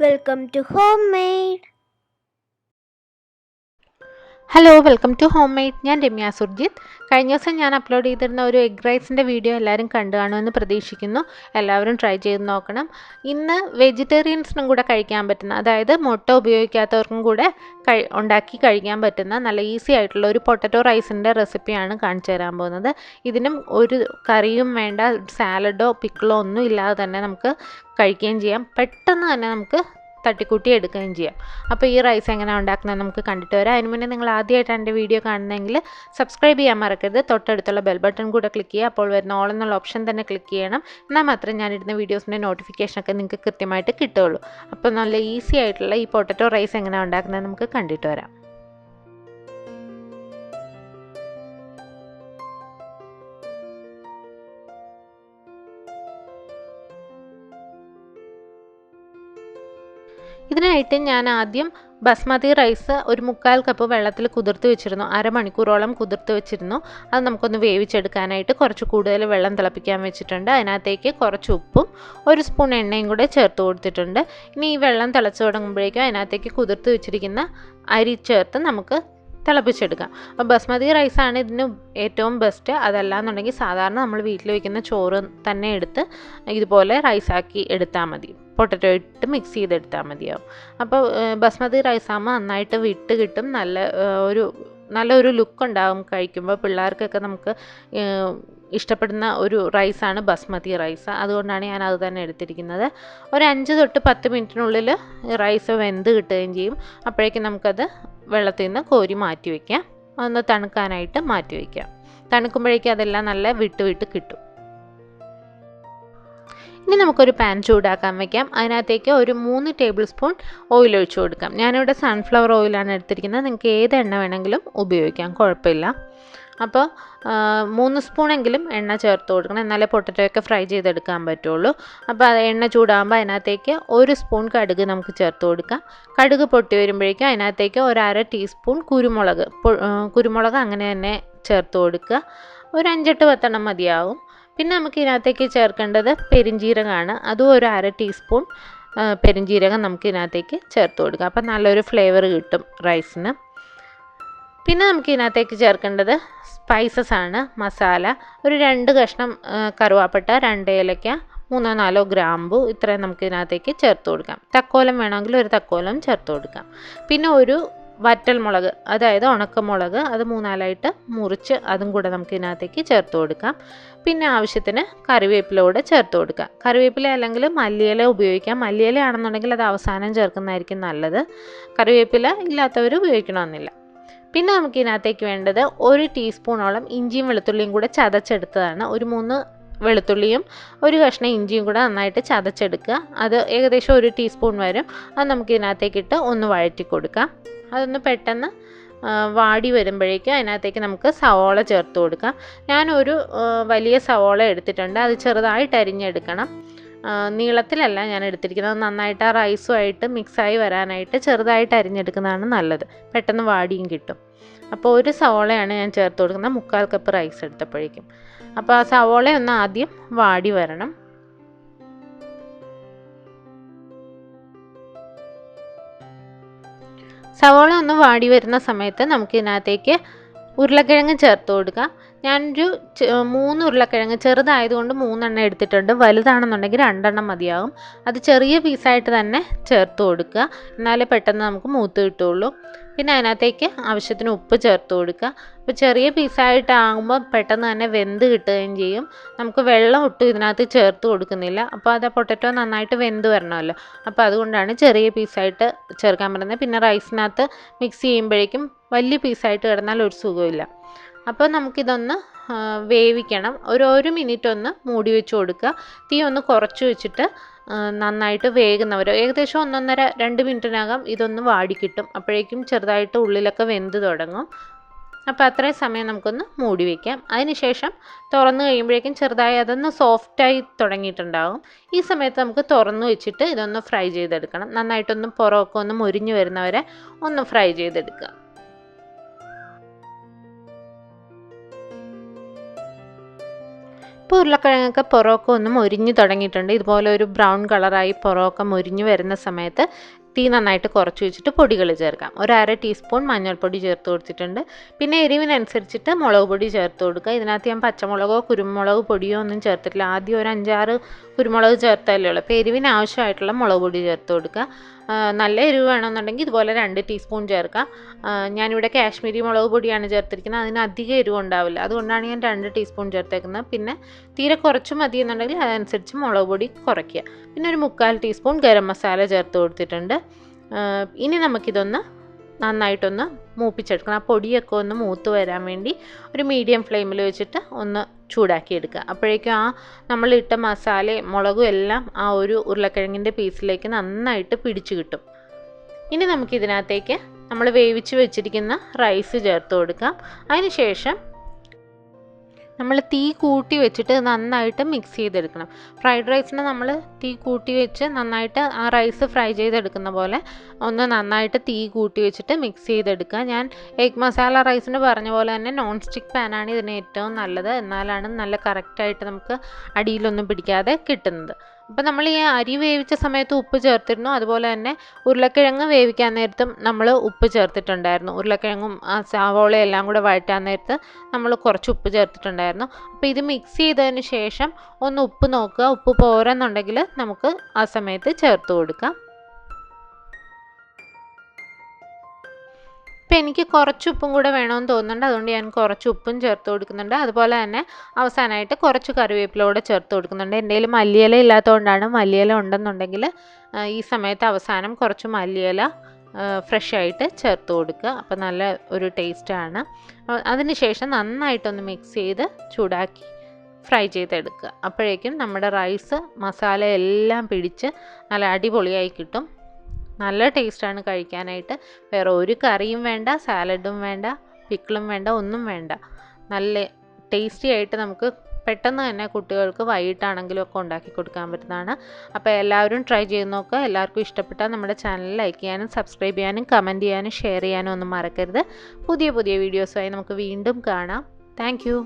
Welcome to Homemade. Hello welcome to homemade. ഞാൻ രമ്യ സുർജിത്ത്. കഴിഞ്ഞ ദിവസം ഞാൻ അപ്ലോഡ് ചെയ്തിരുന്ന ഒരു എഗ് റൈസിൻ്റെ വീഡിയോ എല്ലാവരും കണ്ടു കാണുമെന്ന് പ്രതീക്ഷിക്കുന്നു. എല്ലാവരും ട്രൈ ചെയ്ത് നോക്കണം. ഇന്ന് വെജിറ്റേറിയൻസിനും കൂടെ കഴിക്കാൻ പറ്റുന്ന, അതായത് മുട്ട ഉപയോഗിക്കാത്തവർക്കും കൂടെ ഉണ്ടാക്കി കഴിക്കാൻ പറ്റുന്ന നല്ല ഈസി ആയിട്ടുള്ള ഒരു പൊട്ടറ്റോ റൈസിൻ്റെ റെസിപ്പിയാണ് കാണിച്ചു തരാൻ പോകുന്നത്. ഇതിനും ഒരു കറിയും വേണ്ട, സാലഡോ പിക്കിളോ ഒന്നും ഇല്ലാതെ തന്നെ നമുക്ക് കഴിക്കുകയും ചെയ്യാം. പെട്ടെന്ന് തന്നെ നമുക്ക് തട്ടിക്കൂട്ടി എടുക്കുകയും ചെയ്യാം. അപ്പോൾ ഈ റൈസ് എങ്ങനെ ഉണ്ടാക്കുന്നത് നമുക്ക് കണ്ടിട്ട് വരാം. അതിന് മുന്നേ നിങ്ങൾ ആദ്യമായിട്ടാണ് എൻ്റെ വീഡിയോ കാണുന്നതെങ്കിൽ സബ്സ്ക്രൈബ് ചെയ്യാൻ മറക്കരുത്. തൊട്ടടുത്തുള്ള ബെൽ ബട്ടൺ കൂടെ ക്ലിക്ക് ചെയ്യുക. അപ്പോൾ വരുന്ന ഓൾ എന്നുള്ള ഓപ്ഷൻ തന്നെ ക്ലിക്ക് ചെയ്യണം. എന്നാൽ മാത്രമേ ഞാനിടുന്ന വീഡിയോസിൻ്റെ നോട്ടിഫിക്കേഷനൊക്കെ നിങ്ങൾക്ക് കൃത്യമായിട്ട് കിട്ടുകയുള്ളൂ. അപ്പോൾ നല്ല ഈസി ആയിട്ടുള്ള ഈ പൊട്ടറ്റോ റൈസ് എങ്ങനെ ഉണ്ടാക്കുന്നത് നമുക്ക് കണ്ടിട്ട് വരാം. ഇതിനായിട്ട് ഞാൻ ആദ്യം ബസ്മതി റൈസ് ഒരു 1/4 കപ്പ് വെള്ളത്തിൽ കുതിർത്ത് വെച്ചിരുന്നു. അരമണിക്കൂറോളം കുതിർത്ത് വെച്ചിരുന്നു. അത് നമുക്കൊന്ന് വേവിച്ചെടുക്കാനായിട്ട് കുറച്ച് കൂടുതൽ വെള്ളം തിളപ്പിക്കാൻ വെച്ചിട്ടുണ്ട്. അതിനകത്തേക്ക് കുറച്ച് ഉപ്പും 1 സ്പൂൺ എണ്ണയും കൂടെ ചേർത്ത് കൊടുത്തിട്ടുണ്ട്. ഇനി ഈ വെള്ളം തിളച്ച് തുടങ്ങുമ്പോഴേക്കും അതിനകത്തേക്ക് കുതിർത്ത് വെച്ചിരിക്കുന്ന അരി ചേർത്ത് നമുക്ക് തിളപ്പിച്ചെടുക്കാം. അപ്പോൾ ബസ്മതി റൈസാണ് ഇതിന് ഏറ്റവും ബെസ്റ്റ്. അതല്ലാന്നുണ്ടെങ്കിൽ സാധാരണ നമ്മൾ വീട്ടിൽ വയ്ക്കുന്ന ചോറ് തന്നെ എടുത്ത് ഇതുപോലെ റൈസാക്കി എടുത്താൽ മതി. പൊട്ടറ്റോ ഇട്ട് മിക്സ് ചെയ്തെടുത്താൽ മതിയാവും. അപ്പോൾ ബസ്മതി റൈസാകുമ്പോൾ നന്നായിട്ട് വിട്ട് കിട്ടും. നല്ലൊരു ലുക്ക് ഉണ്ടാകും കഴിക്കുമ്പോൾ. പിള്ളേർക്കൊക്കെ നമുക്ക് ഇഷ്ടപ്പെടുന്ന ഒരു റൈസാണ് ബസ്മതി റൈസ്. അതുകൊണ്ടാണ് ഞാൻ അത് തന്നെ എടുത്തിരിക്കുന്നത്. ഒരു 5 തൊട്ട് 10 മിനിറ്റിനുള്ളിൽ റൈസ് വെന്ത് കിട്ടുകയും ചെയ്യും. അപ്പോഴേക്കും നമുക്കത് വെള്ളത്തിൽ നിന്ന് കോരി മാറ്റി വയ്ക്കാം. ഒന്ന് തണുക്കാനായിട്ട് മാറ്റി വയ്ക്കാം. തണുക്കുമ്പോഴേക്കും അതെല്ലാം നല്ല വിട്ട് കിട്ടും. ഇനി നമുക്കൊരു പാൻ ചൂടാക്കാൻ വയ്ക്കാം. അതിനകത്തേക്ക് ഒരു 3 ടേബിൾ സ്പൂൺ ഓയിൽ ഒഴിച്ചു കൊടുക്കാം. ഞാനിവിടെ സൺഫ്ലവർ ഓയിലാണ് എടുത്തിരിക്കുന്നത്. നിങ്ങൾക്ക് ഏത് എണ്ണ വേണമെങ്കിലും ഉപയോഗിക്കാം, കുഴപ്പമില്ല. അപ്പോൾ 3 സ്പൂണെങ്കിലും എണ്ണ ചേർത്ത് കൊടുക്കണം, എന്നാലേ പൊട്ടറ്റോയൊക്കെ ഫ്രൈ ചെയ്തെടുക്കാൻ പറ്റുള്ളൂ. അപ്പോൾ അത് എണ്ണ ചൂടാകുമ്പോൾ അതിനകത്തേക്ക് 1 സ്പൂൺ കടുക് നമുക്ക് ചേർത്ത് കൊടുക്കാം. കടുക് പൊട്ടി വരുമ്പോഴേക്കും അതിനകത്തേക്ക് 1/2 ടീസ്പൂൺ കുരുമുളക് അങ്ങനെ തന്നെ ചേർത്ത് കൊടുക്കുക. ഒരു 5-8 10 മതിയാവും. പിന്നെ നമുക്ക് ഇതിനകത്തേക്ക് ചേർക്കേണ്ടത് പെരിഞ്ജീരകമാണ്. അതും ഒരു 1/2 ടീസ്പൂൺ പെരിഞ്ജീരകം നമുക്ക് ഇതിനകത്തേക്ക് ചേർത്ത് കൊടുക്കാം. അപ്പം നല്ലൊരു ഫ്ലേവർ കിട്ടും റൈസിന്. പിന്നെ നമുക്ക് ഇതിനകത്തേക്ക് ചേർക്കേണ്ടത് സ്പൈസസ് ആണ്, മസാല. ഒരു 2 കഷ്ണം കറുവാപ്പട്ട, 2 ഏലക്ക, 3-4 ഗ്രാമ്പു, ഇത്രയും നമുക്ക് ഇതിനകത്തേക്ക് ചേർത്ത് കൊടുക്കാം. തക്കോലം വേണമെങ്കിൽ ഒരു തക്കോലം ചേർത്ത് കൊടുക്കാം. പിന്നെ ഒരു വറ്റൽമുളക്, അതായത് ഉണക്കമുളക്, അത് 3-4ആയിട്ട് മുറിച്ച് അതും കൂടെ നമുക്ക് ഇതിനകത്തേക്ക് ചേർത്ത് കൊടുക്കാം. പിന്നെ ആവശ്യത്തിന് കറിവേപ്പില കൂടെ ചേർത്ത് കൊടുക്കാം. കറിവേപ്പില അല്ലെങ്കിൽ മല്ലിയില ഉപയോഗിക്കാം. മല്ലിയില ആണെന്നുണ്ടെങ്കിൽ അത് അവസാനം ചേർക്കുന്നതായിരിക്കും നല്ലത്. കറിവേപ്പില ഇല്ലാത്തവർ ഉപയോഗിക്കണമെന്നില്ല. പിന്നെ നമുക്ക് ഇതിനകത്തേക്ക് വേണ്ടത് 1 ടീസ്പൂണോളം ഇഞ്ചിയും വെളുത്തുള്ളിയും കൂടെ ചതച്ചെടുത്തതാണ്. ഒരു 3 വെളുത്തുള്ളിയും 1 കഷ്ണം ഇഞ്ചിയും കൂടെ നന്നായിട്ട് ചതച്ചെടുക്കുക. അത് ഏകദേശം 1 ടീസ്പൂൺ വരും. അത് നമുക്ക് ഇതിനകത്തേക്കിട്ട് ഒന്ന് വഴറ്റി കൊടുക്കാം. അതൊന്ന് പെട്ടെന്ന് വാടി വരുമ്പോഴേക്കും അതിനകത്തേക്ക് നമുക്ക് സവോള ചേർത്ത് കൊടുക്കാം. ഞാനൊരു വലിയ സവോള എടുത്തിട്ടുണ്ട്. അത് ചെറുതായിട്ട് അരിഞ്ഞെടുക്കണം. നീളത്തിലല്ല ഞാൻ എടുത്തിരിക്കുന്നത്. നന്നായിട്ട് ആ റൈസുമായിട്ട് മിക്സായി വരാനായിട്ട് ചെറുതായിട്ട് അരിഞ്ഞെടുക്കുന്നതാണ് നല്ലത്. പെട്ടെന്ന് വാടിയും കിട്ടും. അപ്പോൾ 1 സവോളയാണ് ഞാൻ ചേർത്ത് കൊടുക്കുന്നത് 1/4 കപ്പ് റൈസ് എടുത്തപ്പോഴേക്കും. അപ്പോൾ ആ സവോള ഒന്ന് ആദ്യം വാടി വരണം. സവോള ഒന്ന് വാടി വരുന്ന സമയത്ത് നമുക്ക് ഇതിനകത്തേക്ക് ഉരുളക്കിഴങ്ങ് ചേർത്ത് കൊടുക്കാം. ഞാനൊരു 3 ഉരുളക്കിഴങ്ങ്, ചെറുതായതുകൊണ്ട് 3 എടുത്തിട്ടുണ്ട്. വലുതാണെന്നുണ്ടെങ്കിൽ 2 മതിയാകും. അത് ചെറിയ പീസായിട്ട് തന്നെ ചേർത്ത് കൊടുക്കുക, എന്നാലേ പെട്ടെന്ന് നമുക്ക് മൂത്ത് കിട്ടുള്ളൂ. പിന്നെ അതിനകത്തേക്ക് ആവശ്യത്തിന് ഉപ്പ് ചേർത്ത് കൊടുക്കുക. അപ്പോൾ ചെറിയ പീസായിട്ടാകുമ്പോൾ പെട്ടെന്ന് തന്നെ വെന്ത് കിട്ടുകയും ചെയ്യും. നമുക്ക് വെള്ളം ഒട്ടും ഇതിനകത്ത് ചേർത്ത് കൊടുക്കുന്നില്ല. അപ്പോൾ അത് പൊട്ടറ്റോ നന്നായിട്ട് വെന്ത് വരണമല്ലോ. അപ്പോൾ അതുകൊണ്ടാണ് ചെറിയ പീസായിട്ട് ചേർക്കാൻ പറയുന്നത്. പിന്നെ റൈസിനകത്ത് മിക്സ് ചെയ്യുമ്പോഴേക്കും വലിയ പീസായിട്ട് കിടന്നാൽ ഒരു സുഖമില്ല. അപ്പോൾ നമുക്കിതൊന്ന് വേവിക്കണം. ഒരു മിനിറ്റ് ഒന്ന് മൂടി വെച്ച് കൊടുക്കുക. തീ ഒന്ന് കുറച്ച് വെച്ചിട്ട് നന്നായിട്ട് വേകുന്നവരെ ഏകദേശം 1-1.5-2 മിനിറ്റിനകം ഇതൊന്ന് വാടിക്കിട്ടും. അപ്പോഴേക്കും ചെറുതായിട്ട് ഉള്ളിലൊക്കെ വെന്ത് തുടങ്ങും. അപ്പോൾ അത്രയും സമയം നമുക്കൊന്ന് മൂടി വയ്ക്കാം. അതിനുശേഷം തുറന്ന് കഴിയുമ്പോഴേക്കും ചെറുതായി അതൊന്ന് സോഫ്റ്റായി തുടങ്ങിയിട്ടുണ്ടാകും. ഈ സമയത്ത് നമുക്ക് തുറന്ന് വെച്ചിട്ട് ഇതൊന്ന് ഫ്രൈ ചെയ്തെടുക്കണം. നന്നായിട്ടൊന്ന് പുറമൊക്കെ ഒന്ന് മുരിഞ്ഞ് വരുന്നവരെ ഒന്ന് ഫ്രൈ ചെയ്തെടുക്കുക. ഇപ്പോൾ ഉരുളക്കിഴങ്ങൊക്കെ പുറമൊക്കെ ഒന്ന് മൊരിഞ്ഞ് തുടങ്ങിയിട്ടുണ്ട്. ഇതുപോലെ ഒരു ബ്രൗൺ കളറായി പുറമൊക്കെ മൊരിഞ്ഞ് വരുന്ന സമയത്ത് തീ നന്നായിട്ട് കുറച്ച് വെച്ചിട്ട് പൊടികൾ ചേർക്കാം. ഒരു 1/2 ടീസ്പൂൺ മഞ്ഞൾപ്പൊടി ചേർത്ത് കൊടുത്തിട്ടുണ്ട്. പിന്നെ എരിവിനനുസരിച്ചിട്ട് മുളക് പൊടി ചേർത്ത് കൊടുക്കുക. ഇതിനകത്ത് ഞാൻ പച്ചമുളകോ കുരുമുളക് പൊടിയോ ഒന്നും ചേർത്തിട്ടില്ല. ആദ്യം ഒരു 5-6 കുരുമുളക് ചേർത്തല്ലേ ഉള്ളൂ. അപ്പോൾ എരിവിന് ആവശ്യമായിട്ടുള്ള മുളക് പൊടി ചേർത്ത് കൊടുക്കുക. നല്ല എരിവ് വേണമെന്നുണ്ടെങ്കിൽ ഇതുപോലെ 2 ടീസ്പൂൺ ചേർക്കാം. ഞാനിവിടെ കാശ്മീരി മുളക് പൊടിയാണ് ചേർത്തിരിക്കുന്നത്. അതിന് അധികം എരിവ് ഉണ്ടാവില്ല. അതുകൊണ്ടാണ് ഞാൻ 2 ടീസ്പൂൺ ചേർത്തേക്കുന്നത്. പിന്നെ തീരെ കുറച്ച് മതി എന്നുണ്ടെങ്കിൽ അതനുസരിച്ച് മുളക് പൊടി കുറയ്ക്കുക. പിന്നെ ഒരു 3/4 ടീസ്പൂൺ ഗരം മസാല ചേർത്ത് കൊടുത്തിട്ടുണ്ട്. ഇനി നമുക്കിതൊന്ന് നന്നായിട്ടൊന്ന് മൂപ്പിച്ചെടുക്കണം. ആ പൊടിയൊക്കെ ഒന്ന് മൂത്ത് വരാൻ വേണ്ടി ഒരു മീഡിയം ഫ്ലെയിമിൽ വെച്ചിട്ട് ഒന്ന് ചൂടാക്കി എടുക്കുക. അപ്പോഴേക്കും ആ നമ്മളിട്ട മസാലയും മുളകും എല്ലാം ആ ഒരു ഉരുളക്കിഴങ്ങിൻ്റെ പീസിലേക്ക് നന്നായിട്ട് പിടിച്ചു കിട്ടും. ഇനി നമുക്കിതിനകത്തേക്ക് നമ്മൾ വേവിച്ച് വെച്ചിരിക്കുന്ന റൈസ് ചേർത്ത് കൊടുക്കാം. അതിന് ശേഷം നമ്മൾ തീ കൂട്ടി വെച്ചിട്ട് നന്നായിട്ട് മിക്സ് ചെയ്തെടുക്കണം. ഫ്രൈഡ് റൈസിന് നമ്മൾ തീ കൂട്ടി വെച്ച് നന്നായിട്ട് ആ റൈസ് ഫ്രൈ ചെയ്തെടുക്കുന്ന പോലെ ഒന്ന് നന്നായിട്ട് തീ കൂട്ടി വെച്ചിട്ട് മിക്സ് ചെയ്തെടുക്കുക. ഞാൻ എഗ് മസാല റൈസിന് പറഞ്ഞ പോലെ തന്നെ നോൺ സ്റ്റിക്ക് പാനാണ് ഇതിന് ഏറ്റവും നല്ലത്. എന്നാലാണ് നല്ല കറക്റ്റായിട്ട് നമുക്ക് അടിയിലൊന്നും പിടിക്കാതെ കിട്ടുന്നത്. അപ്പോൾ നമ്മൾ ഈ അരി വേവിച്ച സമയത്ത് ഉപ്പ് ചേർത്തിരുന്നു. അതുപോലെ തന്നെ ഉരുളക്കിഴങ്ങ് വേവിക്കാൻ നേരത്തും നമ്മൾ ഉപ്പ് ചേർത്തിട്ടുണ്ടായിരുന്നു. ഉരുളക്കിഴങ്ങും സവാളയും എല്ലാം കൂടെ വഴറ്റാൻ നേരത്ത് നമ്മൾ കുറച്ച് ഉപ്പ് ചേർത്തിട്ടുണ്ടായിരുന്നു. അപ്പോൾ ഇത് മിക്സ് ചെയ്തതിന് ശേഷം ഒന്ന് ഉപ്പ് നോക്കുക. ഉപ്പ് പോരെന്നുണ്ടെങ്കിൽ നമുക്ക് ആ സമയത്ത് ചേർത്ത് കൊടുക്കാം. ഇപ്പം എനിക്ക് കുറച്ച് ഉപ്പും കൂടെ വേണമെന്ന് തോന്നുന്നുണ്ട്. അതുകൊണ്ട് ഞാൻ കുറച്ച് ഉപ്പും ചേർത്ത് കൊടുക്കുന്നുണ്ട്. അതുപോലെ തന്നെ അവസാനമായിട്ട് കുറച്ച് കറിവേപ്പില കൂടെ ചേർത്ത് കൊടുക്കുന്നുണ്ട്. എൻ്റെ കയ്യിൽ മല്ലിയില ഇല്ലാത്തതുകൊണ്ടാണ്. മല്ലിയില ഉണ്ടെന്നുണ്ടെങ്കിൽ ഈ സമയത്ത് അവസാനം കുറച്ച് മല്ലിയില ഫ്രഷ് ആയിട്ട് ചേർത്ത് കൊടുക്കുക. അപ്പോൾ നല്ല ഒരു ടേസ്റ്റാണ്. അതിന് ശേഷം നന്നായിട്ടൊന്ന് മിക്സ് ചെയ്ത് ചൂടാക്കി ഫ്രൈ ചെയ്തെടുക്കുക. അപ്പോഴേക്കും നമ്മുടെ റൈസ് മസാല എല്ലാം പിടിച്ച് നല്ല അടിപൊളിയായി കിട്ടും. നല്ല ടേസ്റ്റാണ് കഴിക്കാനായിട്ട്. വേറെ ഒരു കറിയും വേണ്ട, സാലഡും വേണ്ട, പിക്കിളും വേണ്ട, ഒന്നും വേണ്ട. നല്ല ടേസ്റ്റി ആയിട്ട് നമുക്ക് പെട്ടെന്ന് തന്നെ കുട്ടികൾക്ക് വൈകിട്ടാണെങ്കിലും ഒക്കെ ഉണ്ടാക്കി കൊടുക്കാൻ പറ്റുന്നതാണ്. അപ്പോൾ എല്ലാവരും ട്രൈ ചെയ്ത് നോക്കുക. എല്ലാവർക്കും ഇഷ്ടപ്പെട്ടാൽ നമ്മുടെ ചാനൽ ലൈക്ക് ചെയ്യാനും സബ്സ്ക്രൈബ് ചെയ്യാനും കമൻറ്റ് ചെയ്യാനും ഷെയർ ചെയ്യാനും ഒന്നും മറക്കരുത്. പുതിയ പുതിയ വീഡിയോസുമായി നമുക്ക് വീണ്ടും കാണാം. Thank you.